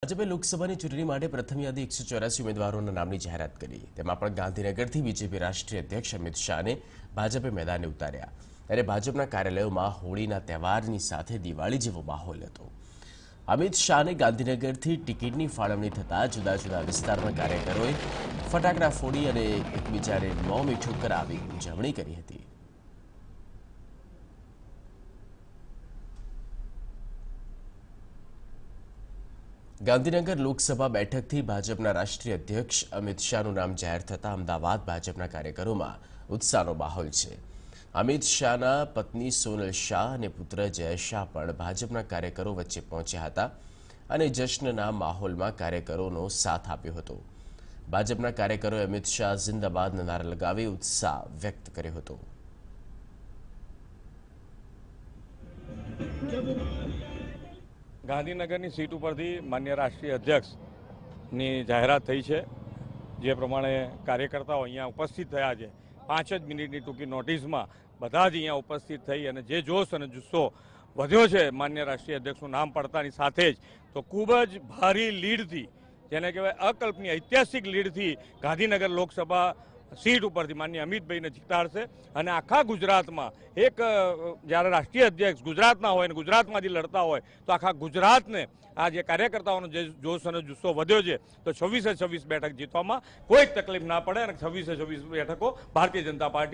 ભાજપે લોકસભાની ચૂંટણી માટે પ્રથમ યાદી 184 ઉમેદવારોના નામની જાહેરાત કરી। તેમાં પણ ગાંધીનગરથી બીજેપી રાષ્ટ્રીય અધ્યક્ષ અમિત શાહને ભાજપે મેદાને ઉતાર્યા। ત્યારે ભાજપના કાર્યાલયોમાં હોળીના તહેવારની સાથે દિવાળી જેવો માહોલ હતો। અમિત શાહને ગાંધીનગરથી ટિકિટની ફાળવણી થતાં જુદા જુદા વિસ્તારના કાર્યકરોએ ફટાકડા ફોડી અને એકબીજાને મોં મીઠું કરાવી ઉજવણી કરી હતી। ગાંધીનગર લોકસભા બેઠકથી ભાજપના રાષ્ટ્રીય અધ્યક્ષ અમિત શાહનું નામ જાહેર થતાં અમદાવાદ ભાજપના કાર્યકરોમાં ઉત્સાહનો માહોલ છે। અમિત શાહના પત્ની સોનલ શાહ અને પુત્ર જય શાહ પણ ભાજપના કાર્યકરો વચ્ચે પહોંચ્યા હતા અને જશ્નના માહોલમાં કાર્યકરોનો સાથ આપ્યો હતો। ભાજપના કાર્યકરોએ અમિત શાહ જિંદાબાદના નારા લગાવી ઉત્સાહ વ્યક્ત કર્યો હતો। ગાંધીનગરની સીટ ઉપરથી માન્ય રાષ્ટ્રીય અધ્યક્ષની જાહેરાત થઈ છે। જે પ્રમાણે કાર્યકર્તાઓ અહીંયા ઉપસ્થિત થયા છે, 5 જ મિનિટની ટૂંકી નોટિસમાં બધા જ અહીંયા ઉપસ્થિત થઈ અને જે જોશ અને જુસ્સો વધ્યો છે માન્ય રાષ્ટ્રીય અધ્યક્ષનું નામ પડતાની સાથે જ, તો ખૂબ જ ભારી લીડથી, જેને કહેવાય અકલ્પનીય ઐતિહાસિક લીડથી ગાંધીનગર લોકસભા સીટ ઉપરથી માન્ય અમિતભાઈને જીતાડશે અને આખા ગુજરાતમાં એક જ્યારે રાષ્ટ્રીય અધ્યક્ષ ગુજરાતના હોય અને ગુજરાતમાંથી લડતા હોય તો આખા ગુજરાતને આ જે કાર્યકર્તાઓનો જે જોશ અને જુસ્સો વધ્યો છે તો 26 બેઠક જીતવામાં કોઈ તકલીફ ના પડે અને 26 બેઠકો ભારતીય જનતા પાર્ટી